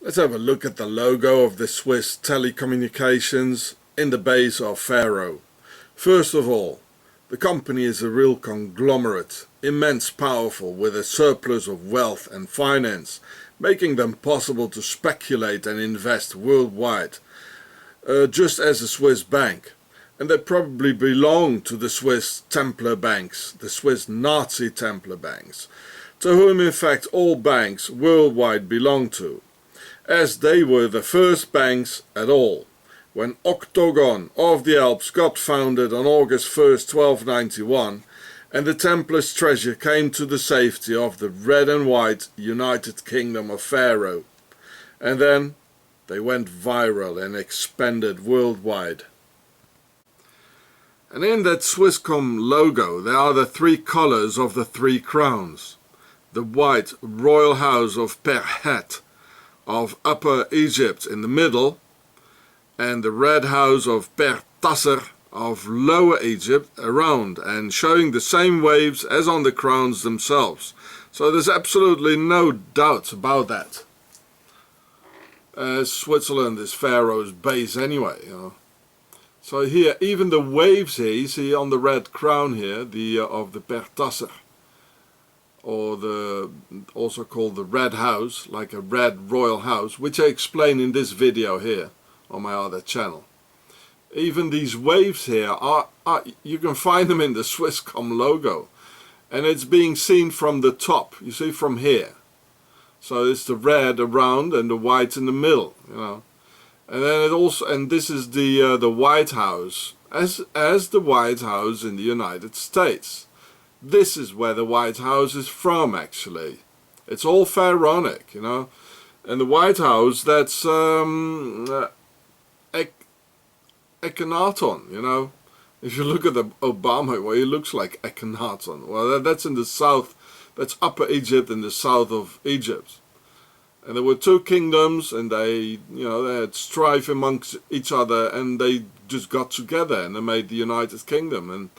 Let's have a look at the logo of the Swiss telecommunications in the base of Faro. First of all, the company is a real conglomerate, immense powerful with a surplus of wealth and finance, making them possible to speculate and invest worldwide, just as a Swiss bank. And they probably belong to the Swiss Templar banks, the Swiss Nazi Templar banks, to whom in fact all banks worldwide belong to, as they were the first banks at all. When Octagon of the Alps got founded on August 1st, 1291, and the Templars' treasure came to the safety of the red and white United Kingdom of Faro. And then they went viral and expanded worldwide. And in that Swisscom logo there are the three colors of the three crowns. The white royal house of Perhat of Upper Egypt in the middle, and the red house of Per-Tasser of Lower Egypt around, and showing the same waves as on the crowns themselves. So there's absolutely no doubt about that. Switzerland is Faro's base anyway, you know. So here, even the waves here, you see on the red crown here, of the Per-Tasser, or also called the red house, like a red royal house, which I explain in this video here on my other channel. Even these waves here you can find them in the Swisscom logo, and it's being seen from the top, you see, from here. So it's the red around and the white in the middle, you know. And then it also, and this is the White House, as the White House in the United States. This is where the White House is from, actually. It's all pharaonic, you know. And the White House, that's Akhenaten, you know. If you look at the Obama, well, he looks like Akhenaten. Well, that's in the south, that's Upper Egypt in the south of Egypt. And there were two kingdoms, and they had strife amongst each other, and they just got together and they made the United Kingdom. And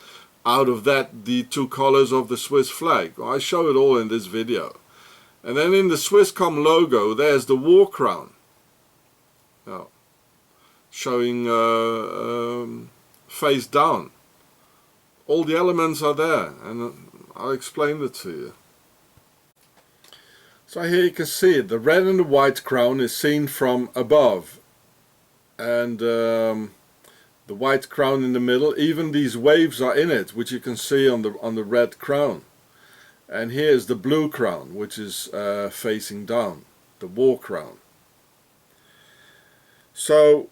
out of that, the two colors of the Swiss flag. Well, I show it all in this video. And then in the Swisscom logo, there's the war crown, showing face down. All the elements are there, and I'll explain it to you. So here you can see it. The red and the white crown is seen from above, and the white crown in the middle. Even these waves are in it, which you can see on the red crown. And here is the blue crown, which is facing down, the war crown. So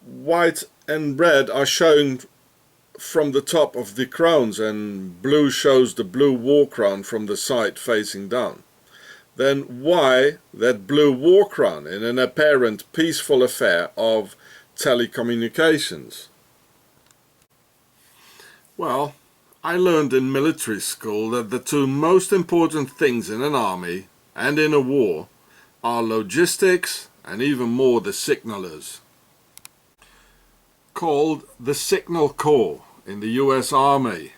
white and red are shown from the top of the crowns, and blue shows the blue war crown from the side facing down. Then why that blue war crown in an apparent peaceful affair of telecommunications? Well, I learned in military school that the two most important things in an army and in a war are logistics and even more the signalers. Called the Signal Corps in the US Army,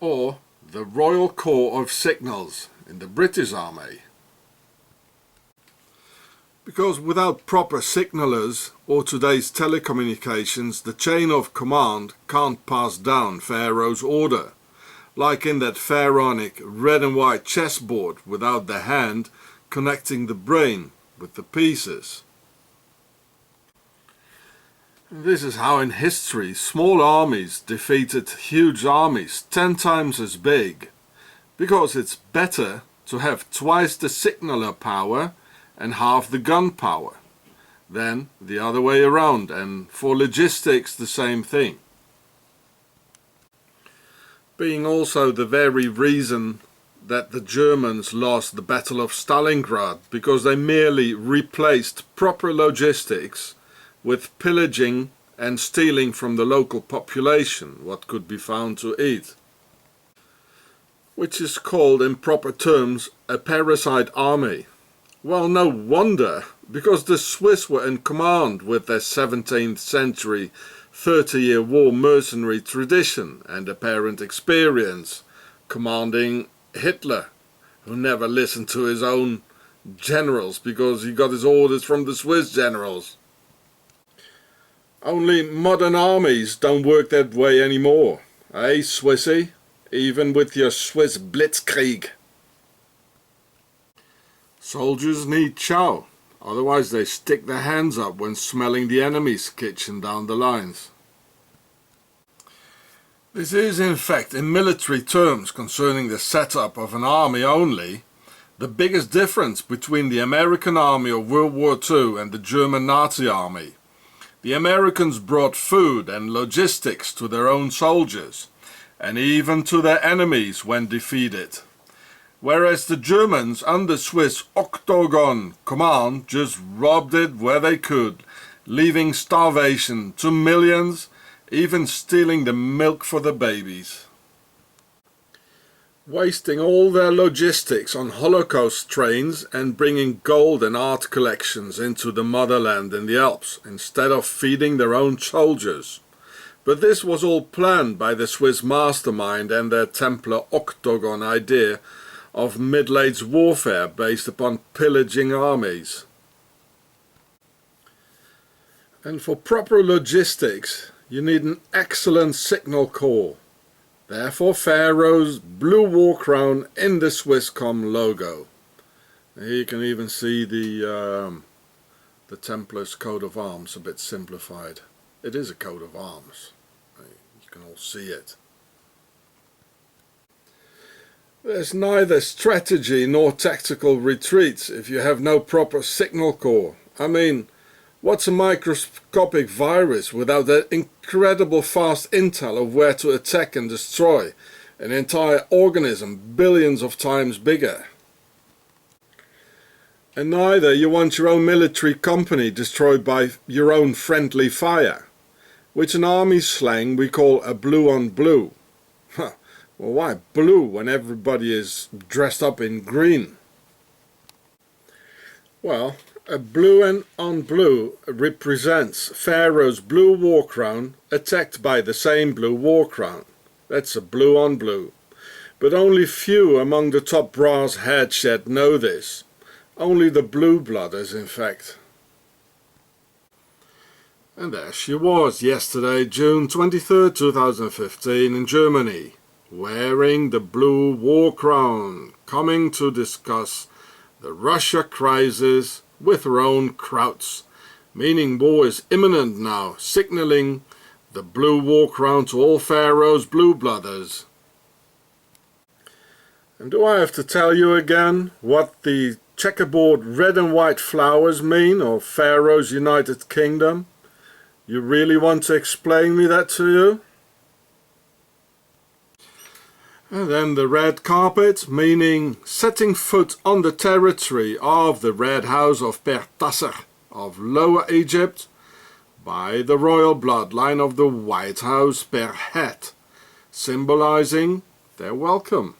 or the Royal Corps of Signals in the British Army. Because without proper signalers or today's telecommunications, the chain of command can't pass down Pharaoh's order, like in that pharaonic red and white chessboard without the hand connecting the brain with the pieces. This is how in history small armies defeated huge armies 10 times as big, because it's better to have twice the signaler power and half the gun power than the other way around, and for logistics the same thing. Being also the very reason that the Germans lost the Battle of Stalingrad, because they merely replaced proper logistics with pillaging and stealing from the local population what could be found to eat, which is called in proper terms a parasite army. Well, no wonder, because the Swiss were in command with their 17th century 30-year war mercenary tradition and apparent experience, commanding Hitler, who never listened to his own generals because he got his orders from the Swiss generals. Only modern armies don't work that way anymore, eh, Swissy? Even with your Swiss Blitzkrieg. Soldiers need chow, otherwise they stick their hands up when smelling the enemy's kitchen down the lines. This is in fact, in military terms concerning the setup of an army only, the biggest difference between the American army of World War II and the German Nazi army. The Americans brought food and logistics to their own soldiers, and even to their enemies when defeated. Whereas the Germans under Swiss Octagon command just robbed it where they could, leaving starvation to millions, even stealing the milk for the babies. Wasting all their logistics on Holocaust trains and bringing gold and art collections into the motherland in the Alps instead of feeding their own soldiers. But this was all planned by the Swiss mastermind and their Templar Octagon idea of Middle-Age warfare based upon pillaging armies. And for proper logistics you need an excellent signal corps. Therefore Pharaoh's blue war crown in the Swisscom logo. Here you can even see the Templars coat of arms a bit simplified. It is a coat of arms. You can all see it. There's neither strategy nor tactical retreats if you have no proper signal corps. I mean, what's a microscopic virus without that incredible fast intel of where to attack and destroy an entire organism billions of times bigger? And neither you want your own military company destroyed by your own friendly fire, which in army slang we call a blue on blue. Well, why blue when everybody is dressed up in green? Well, a blue on blue represents Pharaoh's blue war crown attacked by the same blue war crown. That's a blue on blue. But only few among the top brass heads yet know this. Only the blue blooders, in fact. And there she was yesterday, June 23rd, 2015 in Germany, wearing the blue war crown, coming to discuss the Russia crisis with her own Krauts, meaning war is imminent now, signaling the blue war crown to all Pharaoh's blue blooders. And do I have to tell you again what the checkerboard red and white flowers mean of Pharaoh's United Kingdom? You really want to explain me that to you? And then the red carpet, meaning setting foot on the territory of the Red House of Per Tasser of Lower Egypt by the royal bloodline of the White House Per Het, symbolizing their welcome.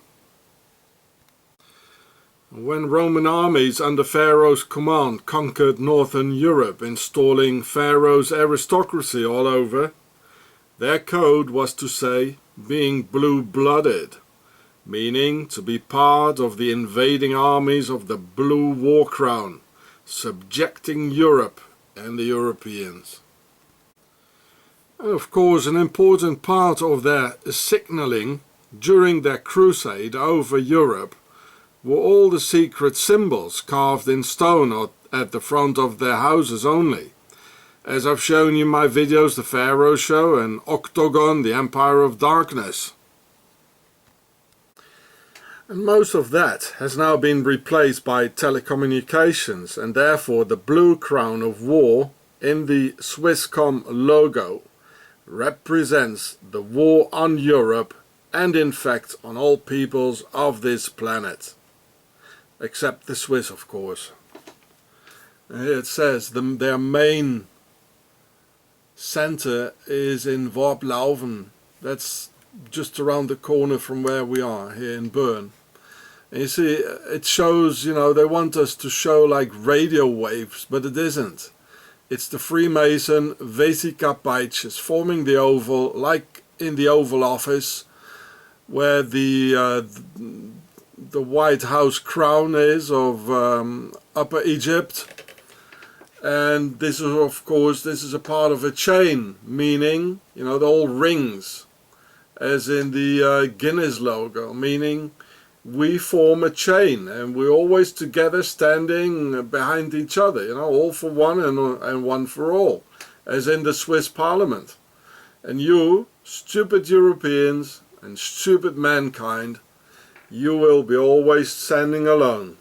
When Roman armies under Pharaoh's command conquered northern Europe, installing Pharaoh's aristocracy all over, their code was to say being blue-blooded, meaning to be part of the invading armies of the blue war crown, subjecting Europe and the Europeans. And of course, an important part of their signaling during their crusade over Europe were all the secret symbols carved in stone or at the front of their houses only. As I've shown you in my videos, the Pharaoh Show and Octagon, the Empire of Darkness. And most of that has now been replaced by telecommunications, and therefore the blue crown of war in the Swisscom logo represents the war on Europe and in fact on all peoples of this planet. Except the Swiss, of course. And here it says their main center is in Worplauven. That's just around the corner from where we are here in Bern. And you see, it shows, you know, they want us to show like radio waves, but it isn't. It's the Freemason Vesicapaiches forming the oval, like in the Oval Office, where the the White House crown is of Upper Egypt. And this is, of course, this is a part of a chain, meaning, you know, the old rings, as in the Guinness logo, meaning we form a chain and we're always together standing behind each other, you know, all for one and one for all, as in the Swiss Parliament. And you, stupid Europeans and stupid mankind, you will be always standing alone.